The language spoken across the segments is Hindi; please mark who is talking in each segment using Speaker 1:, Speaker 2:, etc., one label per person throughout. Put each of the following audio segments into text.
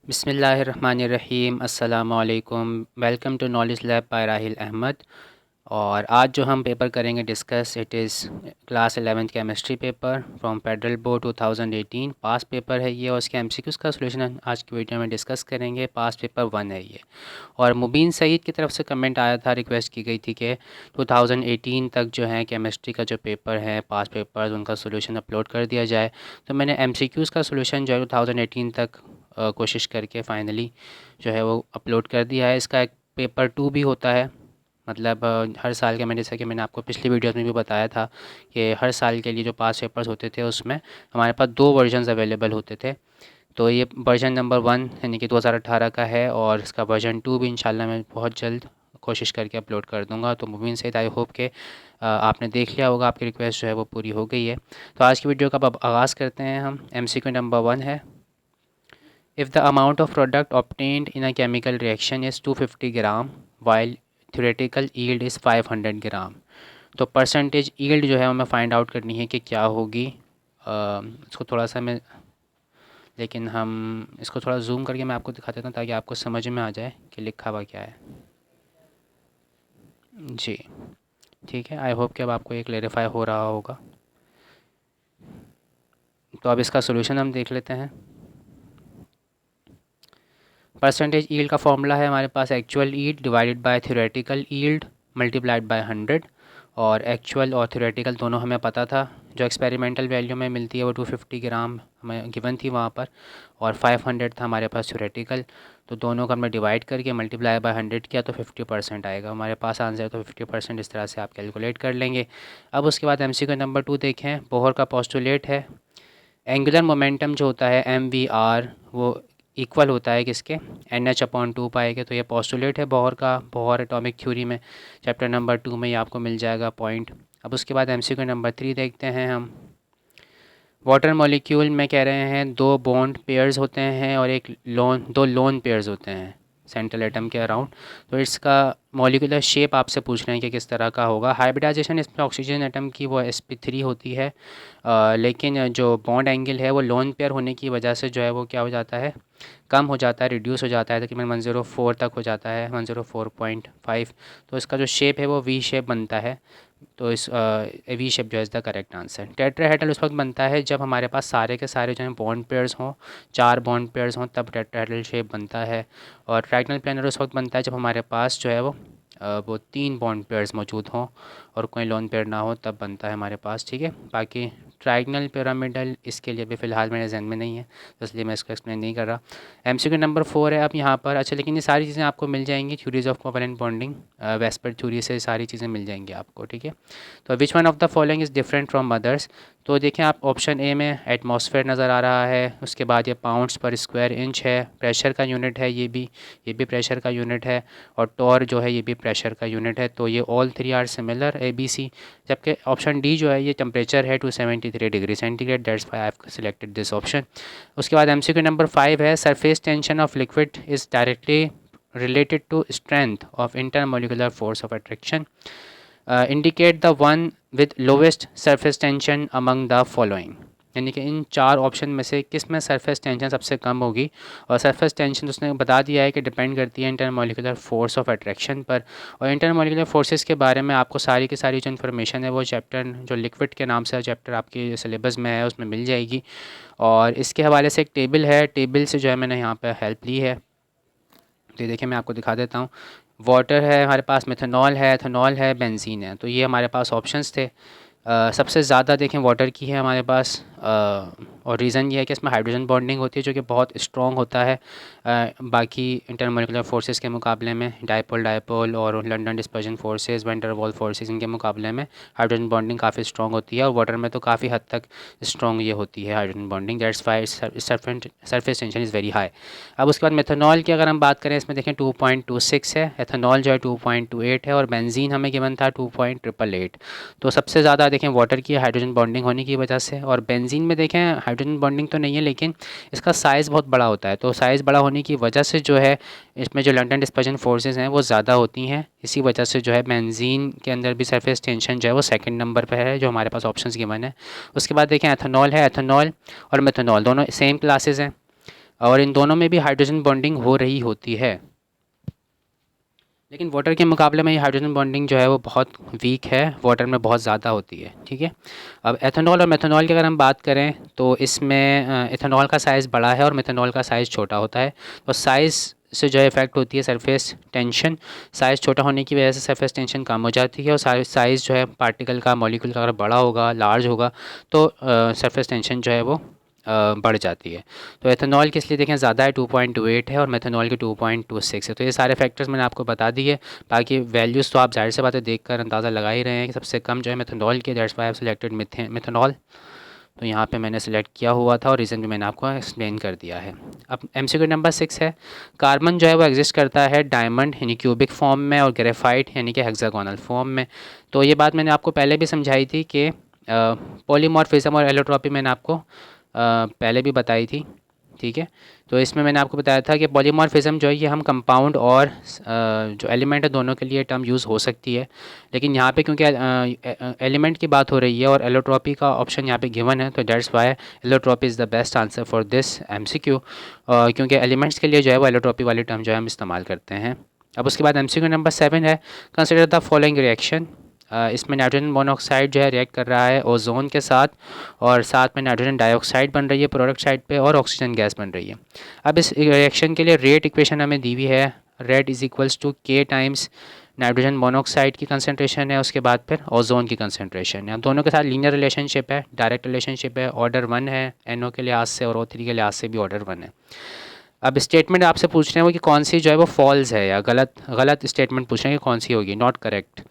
Speaker 1: बिस्मिल्लाहिर्रहमानिर्रहीम अस्सलामुअलैकुम। Welcome to knowledge lab by Rahil Ahmed. और आज जो हम पेपर करेंगे discuss, it is class 11th chemistry paper from federal board 2018। Past paper है ये और उसके एमसीक्यूज़ का सोल्यूशन आज की वीडियो में डिस्कस करेंगे। पास पेपर 1 है ये। और मुबीन सईद की तरफ से कमेंट आया था, रिक्वेस्ट की गई थी कि 2018 तक जो है केमिस्ट्री का जो पेपर है, पास पेपर्स, उनका सोल्यूशन अपलोड कर दिया जाए। तो मैंने एमसीक्यूज़ का सोल्यूशन जो है 2018 तक कोशिश करके फ़ाइनली जो है वो अपलोड कर दिया है। इसका एक पेपर 2 भी होता है, मतलब हर साल के, मैंने जैसा कि मैंने आपको पिछली वीडियोस में भी बताया था कि हर साल के लिए जो पास पेपर्स होते थे उसमें हमारे पास 2 वर्जन्स अवेलेबल होते थे। तो ये वर्जन नंबर 1 यानी कि 2018 का है और इसका वर्जन 2 भी इंशाल्लाह मैं बहुत जल्द कोशिश करके अपलोड कर दूंगा। तो मुबीन सईद, आई होप कि आपने देख लिया होगा, आपकी रिक्वेस्ट जो है वो पूरी हो गई है। तो आज की वीडियो का अब आगाज़ करते हैं हम। एमसीक्यू नंबर 1 है, if the amount of product obtained in a chemical reaction is 250 gram while theoretical yield is 500 ग्राम, तो परसेंटेज यील्ड जो है हमें फाइंड आउट करनी है कि क्या होगी। इसको थोड़ा सा मैं, लेकिन हम इसको थोड़ा जूम करके मैं आपको दिखा देता हूँ ताकि आपको समझ में आ जाए कि लिखा हुआ क्या है। जी ठीक है, आई होप कि अब आपको ये क्लेरिफाई हो रहा होगा। तो अब इसका सोल्यूशन हम देख लेते हैं। परसेंटेज यील्ड का फॉर्मूला है हमारे पास actual yield divided by theoretical yield multiplied by 100। और एक्चुअल और थ्योरेटिकल दोनों हमें पता था, जो एक्सपेरिमेंटल वैल्यू में मिलती है वो 250 ग्राम हमें गिवन थी वहाँ पर, और 500 था हमारे पास थ्योरेटिकल। तो दोनों का हमने डिवाइड करके मल्टीप्लाई बाय 100 किया तो 50% आएगा हमारे पास आंसर। तो 50% इस तरह से आप कैलकुलेट कर लेंगे। अब उसके बाद एमसीक्यू नंबर 2 देखें। बोहर का पोस्टुलेट है, एंगुलर मोमेंटम जो होता है MVR वो इक्वल होता है किसके, NH/2 पाए के। तो ये पोस्टुलेट है बोहर का, बोहर एटॉमिक थ्योरी में चैप्टर नंबर 2 में ये आपको मिल जाएगा पॉइंट। अब उसके बाद एमसीक्यू नंबर 3 देखते हैं हम। वाटर मॉलिक्यूल में कह रहे हैं 2 बॉन्ड पेयर्स होते हैं और दो लोन पेयर्स होते हैं सेंट्रल एटम के अराउंड। तो इसका मॉलिक्यूलर शेप आपसे पूछ रहे हैं कि किस तरह का होगा। हाइब्रिडाइजेशन इसमें ऑक्सीजन एटम की वो sp3 होती है, लेकिन जो बॉन्ड एंगल है वो लोन पेयर होने की वजह से जो है वो क्या हो जाता है, कम हो जाता है, रिड्यूस हो जाता है, तकरीबन 104 तक हो जाता है, 104.5। तो इसका जो शेप है वो वी शेप बनता है। तो इस वी शेप जो है is the correct answer. Tetrahedral उस वक्त बनता है जब हमारे पास सारे के सारे जो हैं बॉन्ड पेयर्स हों, 4 बॉन्ड पेयर्स हों, तब टेट्राहेड्रल शेप बनता है। और ट्रायगोनल प्लेनर उस वक्त बनता है जब हमारे पास जो है वो 3 बॉन्ड पेयर्स मौजूद हों और कोई लोन पेयर ना हो, तब बनता है हमारे पास। ठीक है, बाकी ट्रायगोनल पिरामिडल इसके लिए भी फ़िलहाल मेरे जहन में नहीं है, तो इसलिए मैं इसको एक्सप्लेन नहीं कर रहा। एमसीक्यू नंबर 4 है अब यहाँ पर। अच्छा, लेकिन ये सारी चीज़ें आपको मिल जाएंगी theories of covalent bonding, VSEPR theory से सारी चीज़ें मिल जाएंगी आपको। ठीक है, तो which one of the following is different from others. तो देखें आप, ऑप्शन ए में एटमॉस्फेयर नज़र आ रहा है, उसके बाद ये पाउंड्स पर स्क्वायर इंच है, प्रेशर का यूनिट है ये भी प्रेशर का यूनिट है, और टॉर जो है ये भी प्रेशर का यूनिट है। तो ये ऑल 3 आर सिमिलर, ABC। जबकि ऑप्शन डी जो है ये टेम्परेचर है 273 degree centigrade, that's why I have selected this option. उसके बाद एमसीक्यू नंबर 5 है, surface tension of liquid is directly related to strength of intermolecular force of attraction. Indicate the one with lowest surface tension among the following। यानी कि इन 4 ऑप्शन में से किस में सरफेस टेंशन सबसे कम होगी। और सरफेस टेंशन उसने बता दिया है कि डिपेंड करती है इंटरमोलिकुलर फोर्स ऑफ अट्रैक्शन पर। और इंटरमोलिकुलर फोर्सेस के बारे में आपको सारी की सारी जो इन्फॉर्मेशन है वो चैप्टर जो लिक्विड के नाम से चैप्टर आपके सिलेबस में है उसमें मिल जाएगी। और इसके हवाले से एक टेबल है, टेबल से जो है मैंने यहाँ पर हेल्प ली है। तो ये देखिए मैं आपको दिखा देता हूँ। वाटर है हमारे पास, मेथनॉल है, एथनॉल है, बेंजीन है। तो ये हमारे पास ऑप्शंस थे। सबसे ज़्यादा देखें वाटर की है हमारे पास, और रीज़न ये है कि इसमें हाइड्रोजन बॉन्डिंग होती है जो कि बहुत स्ट्रॉन्ग होता है बाकी इंटरमोलिकुलर फोर्सेस के मुकाबले में। डायपोल डायपोल और London dispersion forces, van der Waals forces, इनके मुकाबले में हाइड्रोजन बॉन्डिंग काफ़ी स्ट्रॉन्ग होती है, और वाटर में तो काफ़ी हद तक स्ट्रॉन्ग ये होती है hydrogen bonding, that's why surface tension is very high. अब उसके बाद मेथनॉल की अगर हम बात करें, इसमें देखें 2.26 है, एथनॉल जो है 2.28 है, और बेंजीन हमें गिवन था 2.888। तो सबसे ज़्यादा देखें वाटर की हाइड्रोजन बॉन्डिंग होने की वजह से। और बेंजीन में देखें हाइड्रोजन बॉन्डिंग तो नहीं है, लेकिन इसका साइज़ बहुत बड़ा होता है। तो साइज़ बड़ा होने की वजह से जो है इसमें जो लंदन डिस्पर्जन फोर्सेस हैं वो ज़्यादा होती हैं। इसी वजह से जो है बेंजीन के अंदर भी सरफेस टेंशन जो है वो सेकंड नंबर पर है जो हमारे पास ऑप्शंस गिवन है। उसके बाद देखें एथनॉल है, एथनॉल और मेथनॉल दोनों सेम क्लासेस हैं। और इन दोनों में भी हाइड्रोजन बॉन्डिंग हो रही होती है, लेकिन वाटर के मुकाबले में ये हाइड्रोजन बॉन्डिंग जो है वो बहुत वीक है, वाटर में बहुत ज़्यादा होती है। ठीक है, अब एथेनॉल और मेथनॉल की अगर हम बात करें तो इसमें एथेनॉल का साइज़ बड़ा है और मेथनॉल का साइज़ छोटा होता है। तो साइज़ से जो है इफेक्ट होती है सरफेस टेंशन, साइज़ छोटा होने की वजह से सरफेस टेंशन कम हो जाती है, और साइज़ जो है पार्टिकल का, मॉलिक्यूल का अगर बड़ा होगा, लार्ज होगा, तो सरफेस टेंशन जो है वो बढ़ जाती है। तो एथेनॉल की इसलिए देखें ज़्यादा है, 2.28 है, और मेथनॉल की 2.26 है। तो ये सारे फैक्टर्स मैंने आपको बता दिए। बाकी वैल्यूज़ तो आप जाहिर से बात है देख कर अंदाज़ा लगा ही रहे हैं कि सबसे कम जो है मेथनॉल की, that's why I have selected methanol. तो यहाँ पे मैंने सेलेक्ट किया हुआ था और रीज़न भी मैंने आपको एक्सप्लेन कर दिया है। अब एमसीक्यू नंबर 6 है, कार्बन जो है वो एग्जिस्ट करता है डायमंड यानी क्यूबिक फॉर्म में और ग्रेफाइट यानी कि हेक्सागोनल फॉर्म में। तो ये बात मैंने आपको पहले भी समझाई थी कि पॉलीमॉर्फिज्म और एलोट्रॉपी मैंने आपको पहले भी बताई थी। ठीक है, तो इसमें मैंने आपको बताया था कि पॉलीमॉर्फिज्म जो है ये हम कंपाउंड और जो एलिमेंट है दोनों के लिए टर्म यूज़ हो सकती है, लेकिन यहाँ पे क्योंकि एलिमेंट की बात हो रही है और एलोट्रॉपी का ऑप्शन यहाँ पे गिवन है, तो that's Y allotropy is the best answer for this MCQ, क्योंकि एलिमेंट्स के लिए जो है वो एलोट्रॉपी वाली टर्म जो है हम इस्तेमाल करते हैं। अब उसके बाद एमसीक्यू नंबर 7 है, कंसिडर द फॉलोइंग रिएक्शन। इसमें नाइट्रोजन मोनोऑक्साइड जो है रिएक्ट कर रहा है ओजोन के साथ, और साथ में नाइट्रोजन डाइऑक्साइड बन रही है प्रोडक्ट साइड पे, और ऑक्सीजन गैस बन रही है। अब इस रिएक्शन के लिए रेट इक्वेशन हमें दी हुई है, रेट इज़ इक्वल्स टू के टाइम्स नाइट्रोजन मोनोऑक्साइड की कंसनट्रेशन है, उसके बाद फिर ओजोन की कंसनट्रेशन है। अब दोनों के साथ लीनियर रिलेशनशिप है, डायरेक्ट रिलेशनशिप है, ऑर्डर 1 है NO के लिहाज से, और O3 के लिहाज से भी ऑर्डर 1 है। अब स्टेटमेंट आपसे पूछ रहे हैं वो कि कौन सी जो है वो फॉल्स है, या गलत स्टेटमेंट पूछ रहे हैं कि कौन सी होगी, नॉट करेक्ट।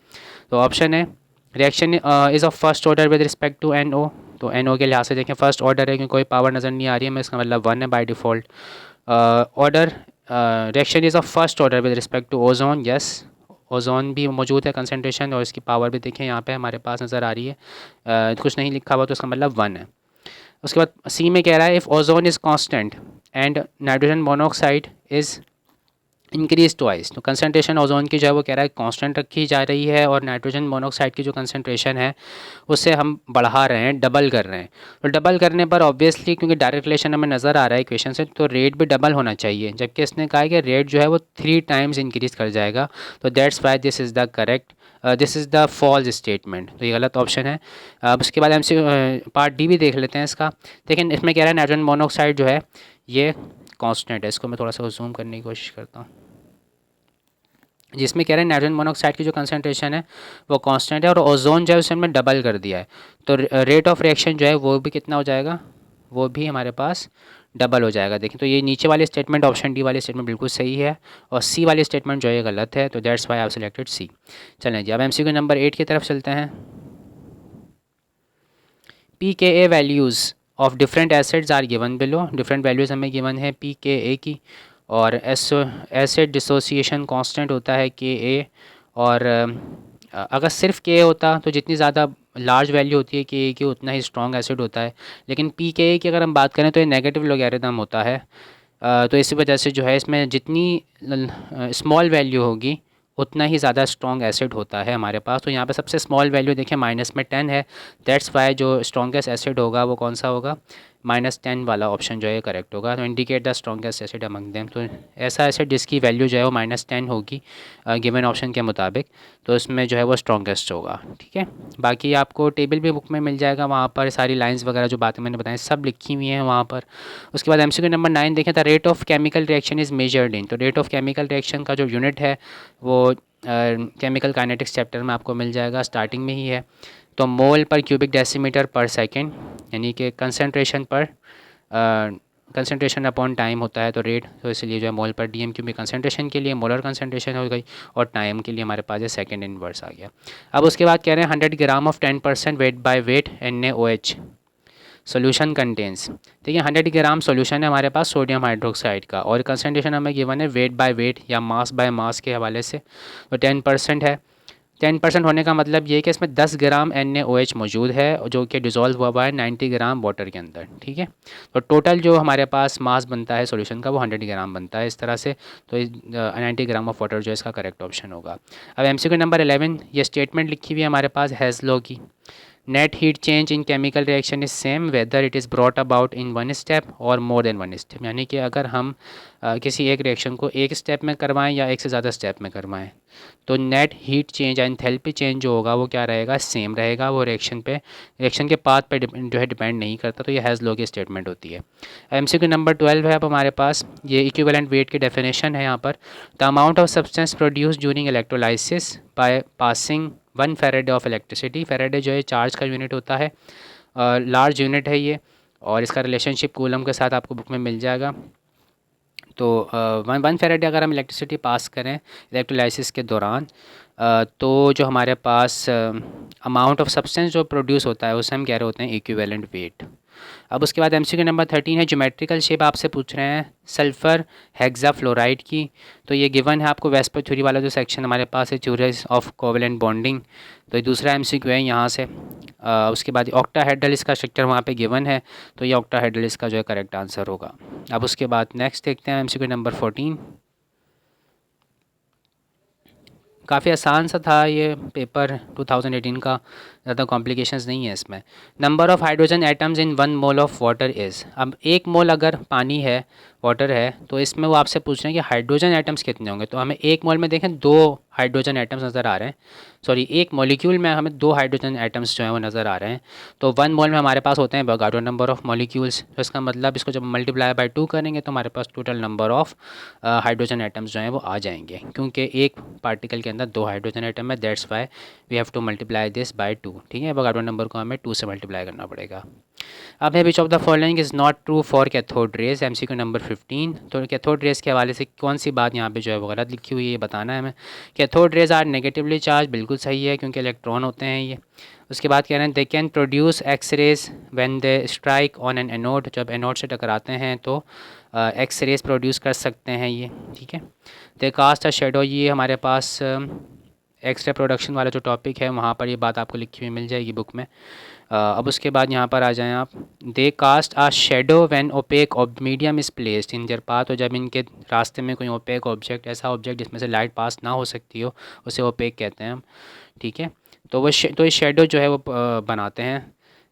Speaker 1: तो ऑप्शन है, reaction is of first order with respect to NO। तो NO के लिहाज से देखें फर्स्ट ऑर्डर है, क्योंकि कोई पावर नज़र नहीं आ रही है, मैं इसका मतलब 1 है by default. Order reaction is of first order with respect to ozone, yes, ozone भी मौजूद है कंसनट्रेशन, और इसकी पावर भी देखें यहाँ पे हमारे पास नज़र आ रही है। कुछ नहीं लिखा हुआ तो इसका मतलब 1 है। उसके बाद सी में कह रहा है, if ozone is constant and nitrogen monoxide is increase twice. तो कंसनट्रेशन ओजोन की जो है वो कह रहा है कांस्टेंट रखी जा रही है, और नाइट्रोजन मोनोऑक्साइड की जो कंसनट्रेशन है उससे हम बढ़ा रहे हैं, डबल कर रहे हैं। तो डबल करने पर ऑब्वियसली, क्योंकि डायरेक्ट रिलेशन हमें नज़र आ रहा है इक्वेशन से, तो रेट भी डबल होना चाहिए, जबकि इसने कहा है कि रेट जो है वो 3 टाइम्स इंक्रीज कर जाएगा। तो that's why this is the correct, this is the false statement. तो ये गलत ऑप्शन है। अब उसके बाद हमसे पार्ट डी भी देख लेते हैं इसका। लेकिन इसमें कह रहा है नाइट्रोजन मोनोऑक्साइड जो है ये कांस्टेंट है। इसको मैं थोड़ा सा जूम करने की कोशिश करता हूँ, जिसमें कह रहे हैं नाइट्रोजन मोनोऑक्साइड की जो कंसनट्रेशन है वो कांस्टेंट है, और ओजोन जो है उसे हमने डबल कर दिया है। तो रेट ऑफ रिएक्शन जो है वो भी कितना हो जाएगा, वो भी हमारे पास डबल हो जाएगा। देखिए, तो ये नीचे वाली स्टेटमेंट, ऑप्शन डी वाली स्टेटमेंट बिल्कुल सही है, और सी वाली स्टेटमेंट जो है गलत है। तो that's why I have selected C. चलें जी, अब एमसीक्यू नंबर 8 की तरफ चलते हैं। pKa values of different acids are given below. Different values हमें गिवन है pKa की, और एसिड डिसोसिएशन कांस्टेंट होता है Ka। और अगर सिर्फ Ka होता तो जितनी ज़्यादा लार्ज वैल्यू होती है Ka की उतना ही स्ट्रॉन्ग एसिड होता है, लेकिन pKa की अगर हम बात करें तो ये नेगेटिव लॉगरिथम होता है। तो इसी वजह से जो है इसमें जितनी स्मॉल वैल्यू होगी उतना ही ज़्यादा स्ट्रॉन्ग एसिड होता है हमारे पास। तो यहाँ पे सबसे स्मॉल वैल्यू देखिए माइनस में 10 है, दैट्स वाई जो स्ट्रॉन्गेस्ट एसिड होगा वो कौन सा होगा, -10 वाला ऑप्शन जो है करेक्ट होगा। तो indicate the strongest acid among them. तो ऐसा एसिड जिसकी वैल्यू जो है वो -10 होगी गिवन ऑप्शन के मुताबिक, तो इसमें जो है वो स्ट्रॉन्गेस्ट होगा। ठीक है, बाकी आपको टेबल भी बुक में मिल जाएगा, वहाँ पर सारी लाइन्स वगैरह जो बातें मैंने बताई सब लिखी हुई हैं वहाँ पर। उसके बाद एमसीक्यू नंबर 9 देखें, the rate of chemical reaction is measured in. तो रेट ऑफ केमिकल रिएक्शन का जो यूनिट है वो केमिकल काइनेटिक्स चैप्टर में आपको मिल जाएगा, स्टार्टिंग में ही है। तो मोल पर क्यूबिक डेसीमीटर पर सेकेंड, यानी कि कंसनट्रेशन पर कंसनट्रेशन अपॉन टाइम होता है, तो रेट, तो इसलिए जो है मोल पर डीएम क्यूबिक कंसनट्रेशन के लिए मोलर कंसनट्रेशन हो गई, और टाइम के लिए हमारे पास ये सेकेंड इनवर्स आ गया। अब उसके बाद कह रहे हैं 100 gram of 10% weight by weight NaOH solution contains. देखिए 100 ग्राम सोल्यूशन है हमारे पास सोडियम हाइड्रोक्साइड का, और कंसनट्रेशन हमें गिवन है वेट बाय वेट या मास बाय मास के हवाले से, तो 10% है। 10% होने का मतलब ये है कि इसमें 10 ग्राम NaOH मौजूद है, जो कि डिज़ोल्व हुआ है 90 ग्राम वाटर के अंदर। ठीक है, तो टोटल जो हमारे पास मास बनता है सॉल्यूशन का वो 100 ग्राम बनता है इस तरह से। तो 90 ग्राम ऑफ वाटर जो है इसका करेक्ट ऑप्शन होगा। अब एमसीक्यू नंबर 11, ये स्टेटमेंट लिखी हुई है हमारे पास हैज़लो की। Net heat change in chemical reaction is same whether it is brought about in one step और मोर देन वन स्टेप, यानी कि अगर हम किसी एक रिएक्शन को एक स्टेप में करवाएं या एक से ज़्यादा स्टेप में करवाएं तो नेट हीट चेंज या एंथैल्पी चेंज जो होगा वो क्या रहेगा, सेम रहेगा। वो रिएक्शन के पाथ पे जो है डिपेंड नहीं करता। तो ये हैज़ लॉ की स्टेटमेंट होती है। एमसीक्यू नंबर 12 है अब हमारे पास, ये इक्विवेलेंट वेट की डेफिनेशन है यहाँ पर। The amount of substance produce during electrolysis by passing 1 Faraday of electricity. Faraday जो है चार्ज का यूनिट होता है, लार्ज यूनिट है ये, और इसका रिलेशनशिप कूलम के साथ आपको बुक में मिल जाएगा। तो 1 फैराडे अगर हम इलेक्ट्रिसिटी पास करें इलेक्ट्रोलाइसिस के दौरान, तो जो हमारे पास अमाउंट ऑफ सब्सटेंस जो प्रोड्यूस होता है उसे हम कह रहे होते हैं इक्विवेलेंट वेट। अब उसके बाद एमसीक्यू नंबर 13 है, ज्योमेट्रिकल शेप आपसे पूछ रहे हैं सल्फ़र हेक्साफ्लोराइड की। तो ये गिवन है आपको वेस्पर थ्योरी वाला जो सेक्शन हमारे पास है, थ्योरीज ऑफ कोवेलेंट बॉन्डिंग। तो ये दूसरा एमसीक्यू है यहाँ से। उसके बाद ऑक्टाहेड्रल इसका स्ट्रक्चर वहाँ पे गिवन है, तो ये ऑक्टाहेड्रल इसका जो है करेक्ट आंसर होगा। अब उसके बाद नेक्स्ट देखते हैं एमसीक्यू नंबर 14। काफ़ी आसान सा था ये पेपर 2018 का, ज़्यादा कॉम्प्लिकेशंस नहीं है इसमें। Number of hydrogen atoms in 1 mole of water is. अब 1 मोल अगर पानी है, वाटर है, तो इसमें वो आपसे पूछ रहे हैं कि हाइड्रोजन एटम्स कितने होंगे। तो हमें 1 मोल में देखें 2 हाइड्रोजन एटम्स नज़र आ रहे हैं, सॉरी 1 मॉलिक्यूल में हमें 2 हाइड्रोजन एटम्स जो हैं वो नज़र आ रहे हैं। तो 1 मोल में हमारे पास होते हैं एवोगाड्रो नंबर ऑफ़ मॉलिक्यूल्स। तो इसका मतलब इसको जब मल्टीप्लाई बाय 2 करेंगे तो हमारे पास total number of hydrogen atoms जो हैं वो आ जाएंगे, क्योंकि एक पार्टिकल के अंदर 2 हाइड्रोजन एटम है, that's why we have to multiply this by 2। ठीक है, एवोगाड्रो नंबर को हमें 2 से मल्टीप्लाई करना पड़ेगा। अब है which of the following is not true for cathode rays, MCQ number 15। तो कैथोड रेज के हवाले से कौन सी बात यहाँ पे जो है वो गलत लिखी हुई है ये बताना है हमें। Cathode rays are negatively charge, बिल्कुल सही है क्योंकि इलेक्ट्रॉन होते हैं ये। उसके बाद कह रहे हैं they can produce X rays when they strike on an anode, जब एनोड से टकराते हैं तो एक्स रेज प्रोड्यूस कर सकते हैं ये। ठीक है, दे कास्ट अ शेडो, ये हमारे पास एक्सरे प्रोडक्शन वाला जो टॉपिक है वहाँ पर ये बात आपको लिखी हुई मिल जाएगी बुक में। अब उसके बाद यहाँ पर आ जाएं आप, they cast a shadow when opaque medium is placed in their path. तो जब इनके रास्ते में कोई ओपेक ऑब्जेक्ट, ऐसा ऑब्जेक्ट जिसमें से लाइट पास ना हो सकती हो, उसे ओपेक कहते हैं हम। ठीक है, तो वो तो ये शेडो जो है वो बनाते हैं।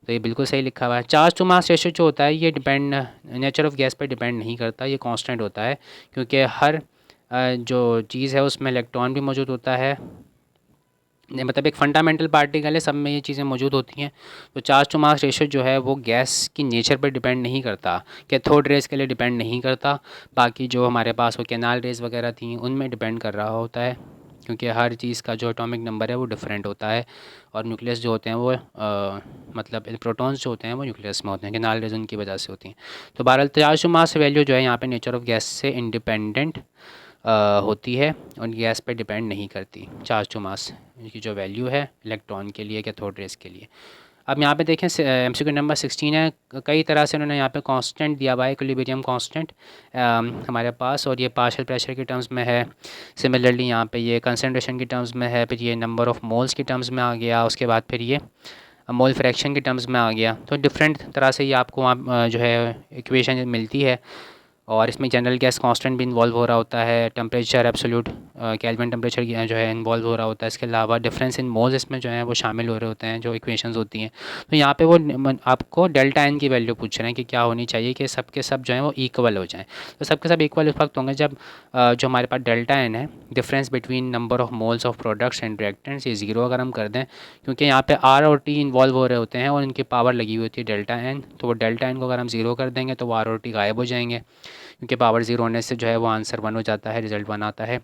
Speaker 1: तो ये बिल्कुल सही लिखा हुआ है। चार्ज टू मास रेशियो जो होता है ये डिपेंड नेचर ऑफ गैस पर डिपेंड नहीं करता, ये कांस्टेंट होता है, क्योंकि हर जो चीज़ है उसमें इलेक्ट्रॉन भी मौजूद होता है, मतलब एक फंडामेंटल पार्टिकल है, सब में ये चीज़ें मौजूद होती हैं। तो चार्ज टू मास रेशियो जो है वो गैस की नेचर पर डिपेंड नहीं करता, कैथोड रेज के लिए डिपेंड नहीं करता। बाकी जो हमारे पास वो कैनाल रेज वगैरह थी उनमें डिपेंड कर रहा होता है, क्योंकि हर चीज़ का जो एटॉमिक नंबर है वो डिफरेंट होता है, और न्यूक्लियस जो होते हैं वो मतलब प्रोटॉन्स जो होते हैं वो न्यूक्लियस में होते हैं, कैनाल रेज उनकी वजह से होती हैं। तो बहरहाल चार्ज टू मास वैल्यू जो है यहाँ पे नेचर ऑफ गैस से इंडिपेंडेंट होती है और गैस पे डिपेंड नहीं करती। चार्ज टू मास की जो वैल्यू है इलेक्ट्रॉन के लिए, कैथोड रेज के लिए। अब यहाँ पे देखें एमसीक्यू नंबर 16 है, कई तरह से उन्होंने यहाँ पे कांस्टेंट दिया हुआ है, इक्विलिब्रियम कांस्टेंट हमारे पास, और ये पार्शियल प्रेशर के टर्म्स में है। सिमिलरली यहाँ पे ये कंसंट्रेशन की टर्म्स में है, फिर ये नंबर ऑफ़ मोल्स की टर्म्स में आ गया, उसके बाद फिर ये मोल फ्रैक्शन के टर्म्स में आ गया। तो डिफरेंट तरह से ये आपको वहाँ जो है इक्वेशन मिलती है, और इसमें जनरल गैस कांस्टेंट भी इन्वॉल्व हो रहा होता है, टेम्परेचर एब्सोल्यूट केल्विन टेम्परेचर जो है इन्वॉल्व हो रहा होता है। इसके अलावा डिफरेंस इन मोल्स इसमें जो है वो शामिल हो रहे होते हैं जो इक्वेशंस होती हैं। तो यहाँ पे वो आपको डेल्टा एन की वैल्यू पूछ रहे हैं कि क्या होनी चाहिए कि सब के सब जो है वो इक्वल हो जाएँ। तो सब के सब इक्वल उस वक्त होंगे जब जो हमारे पास डेल्टा एन है, difference between number of moles of products and reactants, ये ज़ीरो अगर हम कर दें, क्योंकि यहाँ पे आर और टी इन्वॉल्व हो रहे होते हैं और इनकी पावर लगी हुई होती है डेल्टा एन। तो वो डेल्टा एन को अगर हम ज़ीरो कर देंगे तो वो आर और टी गायब हो जाएंगे, क्योंकि पावर ज़ीरो होने से जो है वो आंसर 1 हो जाता है, रिजल्ट 1 आता है।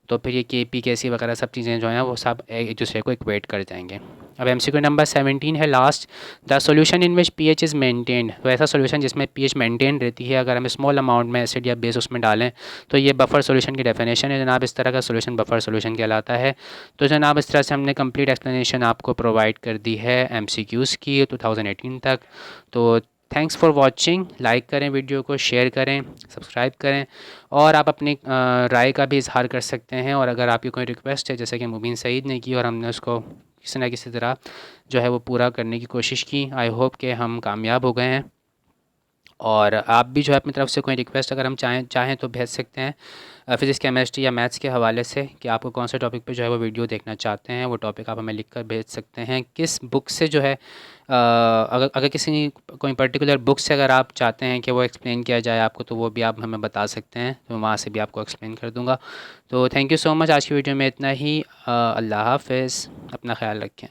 Speaker 1: तो फिर ये के पी के सी वगैरह सब चीज़ें जो हैं वो सब एक दूसरे को इक्वेट कर जाएंगे। अब एमसीक्यू नंबर 17 है last, the solution in which pH is maintained. तो ऐसा सॉल्यूशन जिसमें पीएच मेंटेन रहती है, अगर हम स्मॉल अमाउंट में एसिड या बेस उसमें डालें तो ये बफर सॉल्यूशन की डेफिनेशन है जनाब। इस तरह का सॉल्यूशन बफर सॉल्यूशन कहलाता है। तो जनाब इस तरह से हमने कंप्लीट एक्सप्लेनेशन आपको प्रोवाइड कर दी है एमसीक्यूज़ की 2018 तक। तो थैंक्स फॉर वॉचिंग, लाइक करें वीडियो को, शेयर करें, सब्सक्राइब करें, और आप अपनी राय का भी इजहार कर सकते हैं। और अगर आपकी कोई रिक्वेस्ट है जैसे कि मुबीन सईद ने की और हमने उसको किसी न किसी तरह जो है वो पूरा करने की कोशिश की, आई होप कि हम कामयाब हो गए हैं। और आप भी जो है अपनी तरफ से कोई रिक्वेस्ट अगर हम चाहें तो भेज सकते हैं फिज़िक्स केमिस्ट्री या मैथ्स के हवाले से कि आपको कौन से टॉपिक पे जो है वो वीडियो देखना चाहते हैं। वो टॉपिक आप हमें लिख कर भेज सकते हैं। किस बुक से जो है अगर अगर किसी कोई पर्टिकुलर बुक से अगर आप चाहते हैं कि वो एक्सप्लेन किया जाए आपको, तो वो भी आप हमें बता सकते हैं, तो वहाँ से भी आपको एक्सप्लेन कर दूँगा। तो थैंक यू सो मच। आज की वीडियो में इतना ही। अल्लाह हाफ़िज़। अपना ख़्याल रखें।